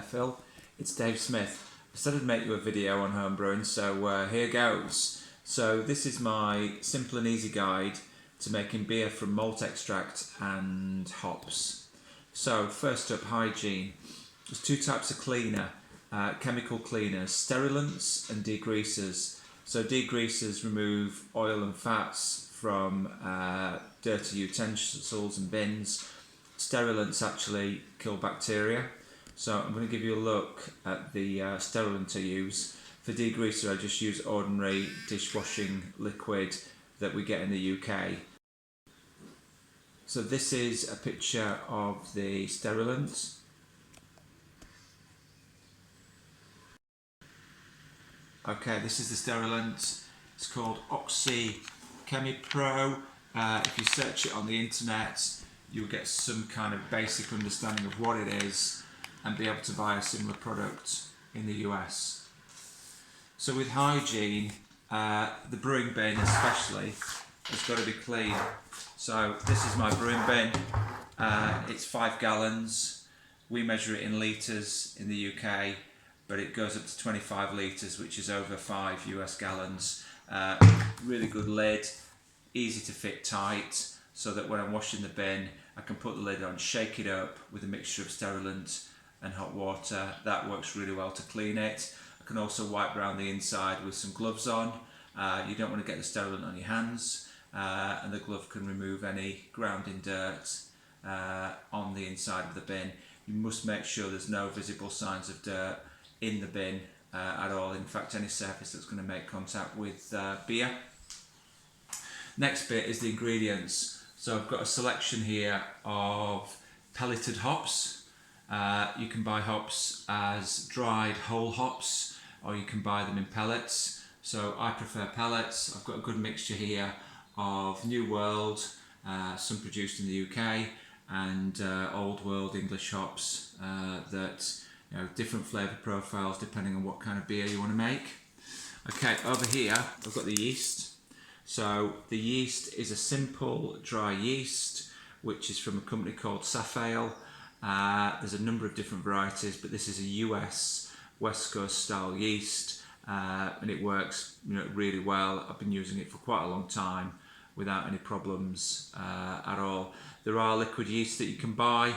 Phil, it's Dave Smith. I said I'd make you a video on home brewing, so here goes. So this is my simple and easy guide to making beer from malt extract and hops. So first up, hygiene. There's two types of cleaner, chemical cleaners, sterilants and degreasers. So degreasers remove oil and fats from dirty utensils and bins. Sterilants actually kill bacteria. So I'm going to give you a look at the sterilant I use. For degreaser I just use ordinary dishwashing liquid that we get in the UK. So this is a picture of the sterilant. Okay, this is the sterilant. It's called Oxy Chemi-Pro. If you search it on the internet, you'll get some kind of basic understanding of what it is and be able to buy a similar product in the US. So with hygiene, the brewing bin especially has got to be clean. So this is my brewing bin. It's 5 gallons. We measure it in litres in the UK, but it goes up to 25 litres, which is over 5 US gallons. Really good lid, easy to fit tight, so that when I'm washing the bin, I can put the lid on, shake it up with a mixture of sterilant and hot water. That works really well to clean it. I can also wipe around the inside with some gloves on. You don't want to get the sterilant on your hands, and the glove can remove any grounding dirt on the inside of the bin. You must make sure there's no visible signs of dirt in the bin at all. In fact, any surface that's going to make contact with beer. Next bit is the ingredients. So I've got a selection here of pelleted hops. You can buy hops as dried whole hops, or you can buy them in pellets. So I prefer pellets. I've got a good mixture here of New World, some produced in the UK, and Old World English hops that, you know, different flavour profiles depending on what kind of beer you want to make. Okay, over here I've got the yeast. So the yeast is a simple dry yeast, which is from a company called Safale. There's a number of different varieties, but this is a US West Coast style yeast, and it works, you know, really well. I've been using it for quite a long time without any problems at all. There are liquid yeast that you can buy.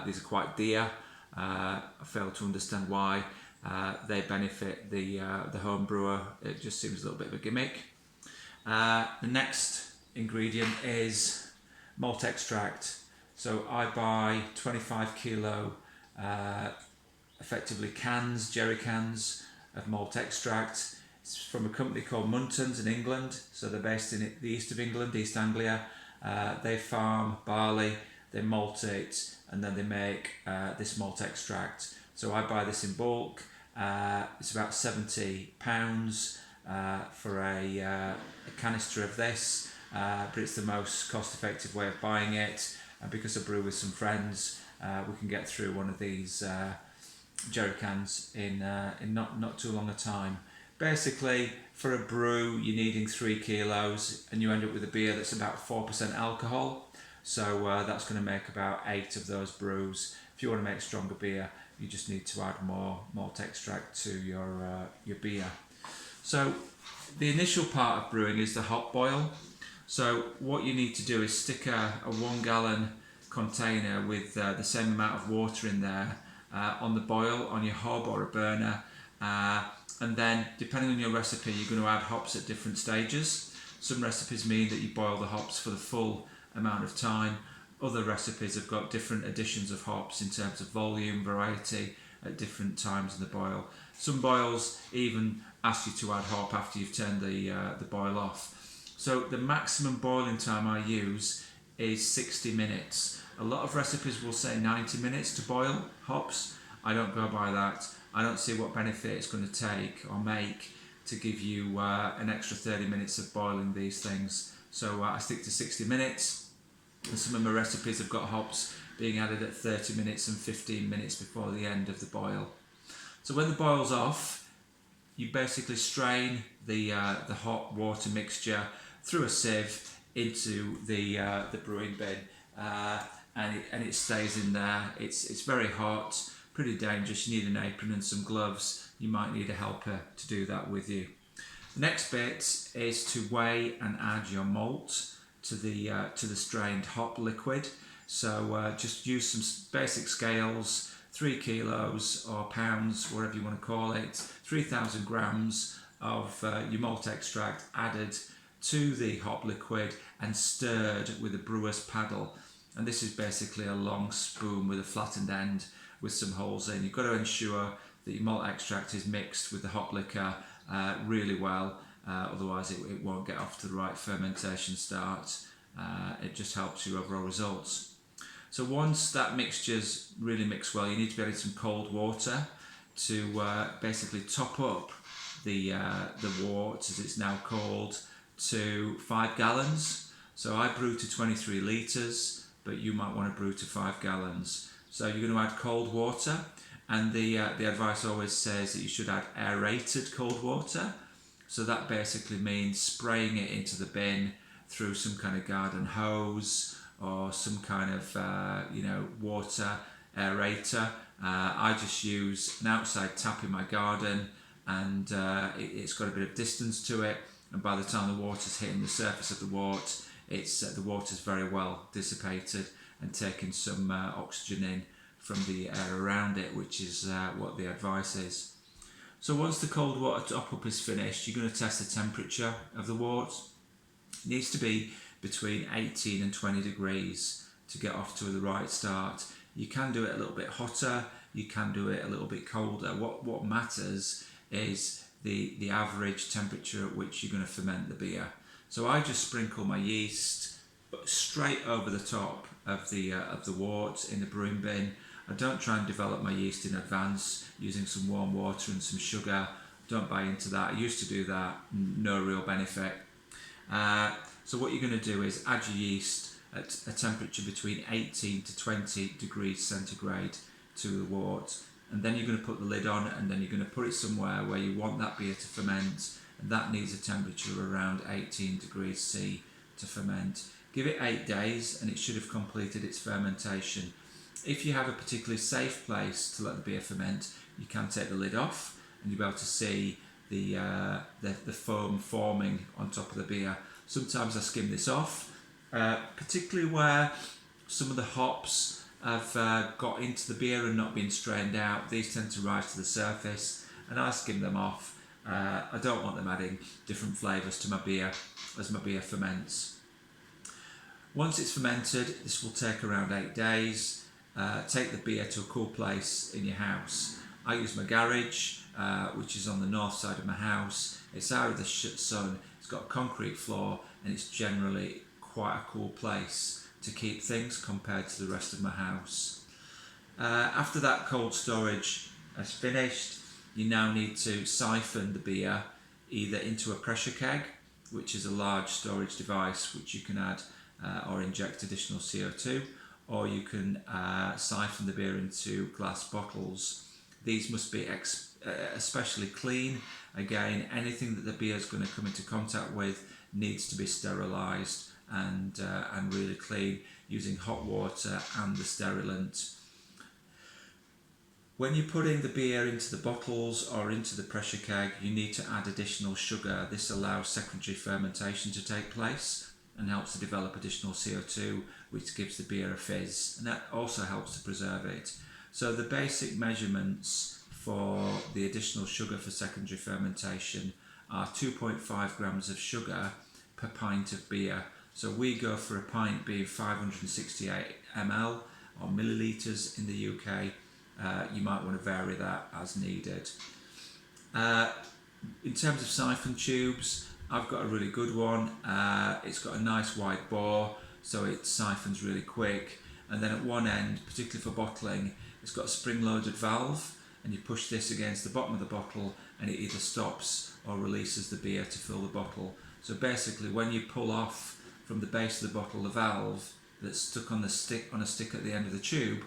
These are quite dear. I fail to understand why. They benefit the home brewer. It just seems a little bit of a gimmick. The next ingredient is malt extract. So I buy 25 kilo effectively cans, jerry cans of malt extract. It's from a company called Muntons in England. So they're based in the east of England, East Anglia. They farm barley, they malt it, and then they make this malt extract. So I buy this in bulk. It's about £70 for a canister of this, but it's the most cost-effective way of buying it. And because I brew with some friends, we can get through one of these jerry cans in not too long a time. Basically, for a brew, you're needing 3 kilos, and you end up with a beer that's about 4% alcohol. So that's going to make about 8 of those brews. If you want to make stronger beer, you just need to add more malt extract to your beer. So the initial part of brewing is the hop boil. So what you need to do is stick a 1 gallon container with the same amount of water in there on the boil on your hob or a burner, and then depending on your recipe you're going to add hops at different stages. Some recipes mean that you boil the hops for the full amount of time. Other recipes have got different additions of hops in terms of volume, variety at different times in the boil. Some boils even ask you to add hop after you've turned the boil off. So the maximum boiling time I use is 60 minutes. A lot of recipes will say 90 minutes to boil hops. I don't go by that. I don't see what benefit it's going to take or make to give you an extra 30 minutes of boiling these things. So I stick to 60 minutes. And some of my recipes have got hops being added at 30 minutes and 15 minutes before the end of the boil. So when the boil's off, you basically strain the hot water mixture through a sieve into the brewing bin, and it stays in there. It's very hot, pretty dangerous. You need an apron and some gloves. You might need a helper to do that with you. The next bit is to weigh and add your malt to the strained hop liquid. So just use some basic scales, 3 kilos or pounds, whatever you want to call it, 3,000 grams of your malt extract added to the hop liquid and stirred with a brewer's paddle. And this is basically a long spoon with a flattened end with some holes in. You've got to ensure that your malt extract is mixed with the hop liquor really well, otherwise it won't get off to the right fermentation start. It just helps your overall results. So once that mixture's really mixed well, you need to be adding some cold water to basically top up the wort, as it's now called, to 5 gallons. So I brew to 23 litres, but you might want to brew to 5 gallons. So you're going to add cold water, and the advice always says that you should add aerated cold water. So that basically means spraying it into the bin through some kind of garden hose or some kind of water aerator. I just use an outside tap in my garden, and it's got a bit of distance to it, and by the time the water's hitting the surface of the wort, the water's very well dissipated and taking some oxygen in from the air around it, which is what the advice is. So once the cold water top up is finished, you're going to test the temperature of the wort. It needs to be between 18 and 20 degrees to get off to the right start. You can do it a little bit hotter, you can do it a little bit colder. What matters is the average temperature at which you're going to ferment the beer. So I just sprinkle my yeast straight over the top of the wort in the brewing bin. I don't try and develop my yeast in advance using some warm water and some sugar. Don't buy into that. I used to do that, no real benefit. So what you're going to do is add your yeast at a temperature between 18 to 20 degrees centigrade to the wort, and then you're going to put the lid on, and then you're going to put it somewhere where you want that beer to ferment, and that needs a temperature around 18 degrees C to ferment. Give it 8 days and it should have completed its fermentation. If you have a particularly safe place to let the beer ferment, you can take the lid off and you'll be able to see the foam forming on top of the beer. Sometimes I skim this off, particularly where some of the hops have got into the beer and not been strained out. These tend to rise to the surface and I skim them off. I don't want them adding different flavours to my beer as my beer ferments. Once it's fermented, this will take around 8 days. Take the beer to a cool place in your house. I use my garage, which is on the north side of my house. It's out of the sun, it's got a concrete floor, and it's generally quite a cool place to keep things compared to the rest of my house. After that cold storage has finished, you now need to siphon the beer either into a pressure keg, which is a large storage device which you can add or inject additional CO2, or you can siphon the beer into glass bottles. These must be especially clean. Again, anything that the beer is going to come into contact with needs to be sterilised and really clean using hot water and the sterilant. When you're putting the beer into the bottles or into the pressure keg, you need to add additional sugar. This allows secondary fermentation to take place and helps to develop additional CO2, which gives the beer a fizz, and that also helps to preserve it. So the basic measurements for the additional sugar for secondary fermentation are 2.5 grams of sugar per pint of beer. So we go for a pint being 568 ml or millilitres in the UK. You might want to vary that as needed. In terms of siphon tubes, I've got a really good one. It's got a nice wide bore, so it siphons really quick. And then at one end, particularly for bottling, it's got a spring-loaded valve, and you push this against the bottom of the bottle and it either stops or releases the beer to fill the bottle. So basically, when you pull off from the base of the bottle the valve that's stuck on a stick at the end of the tube,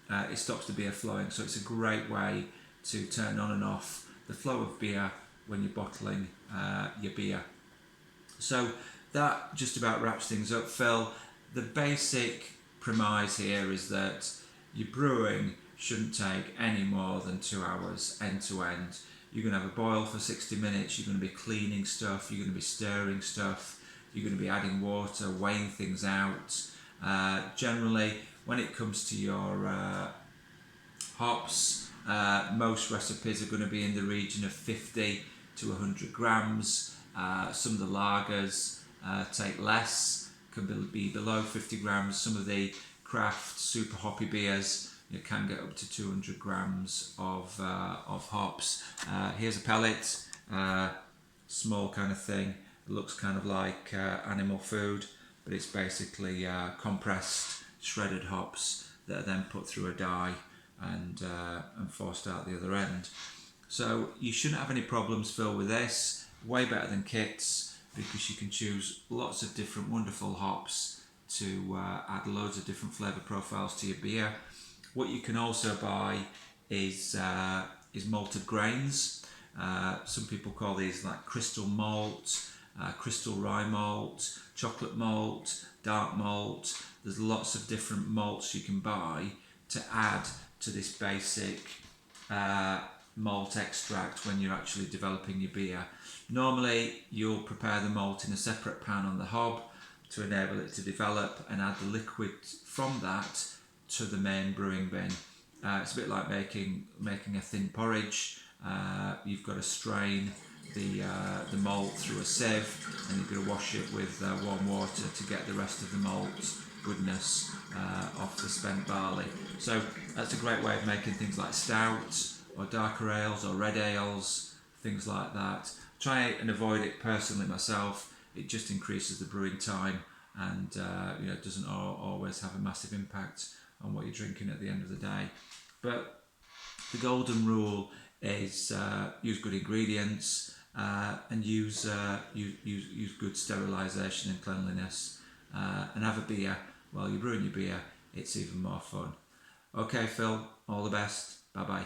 it stops the beer flowing. So it's a great way to turn on and off the flow of beer when you're bottling your beer. So that just about wraps things up, Phil. The basic premise here is that your brewing shouldn't take any more than 2 hours end to end. You're going to have a boil for 60 minutes, you're going to be cleaning stuff, you're going to be stirring stuff, you're going to be adding water, weighing things out. Generally, when it comes to your hops, most recipes are going to be in the region of 50 to 100 grams. Some of the lagers take less, can be below 50 grams. Some of the craft super hoppy beers, you can get up to 200 grams of hops. Here's a pellet, small kind of thing. It looks kind of like animal food, but it's basically compressed, shredded hops that are then put through a die and forced out the other end. So you shouldn't have any problems, Phil, with this. Way better than kits, because you can choose lots of different wonderful hops to add loads of different flavour profiles to your beer. What you can also buy is malted grains. Some people call these like crystal malt, crystal rye malt, chocolate malt, dark malt. There's lots of different malts you can buy to add to this basic malt extract when you're actually developing your beer. Normally you'll prepare the malt in a separate pan on the hob to enable it to develop and add the liquid from that to the main brewing bin. It's a bit like making a thin porridge. You've got to strain the malt through a sieve, and you've got to wash it with warm water to get the rest of the malt goodness off the spent barley. So that's a great way of making things like stouts or darker ales or red ales, things like that. Try and avoid it personally myself. It just increases the brewing time, and it doesn't always have a massive impact on what you're drinking at the end of the day. But the golden rule is use good ingredients and use good sterilisation and cleanliness, and have a beer while you're brewing your beer. It's even more fun. Okay, Phil, all the best. Bye bye.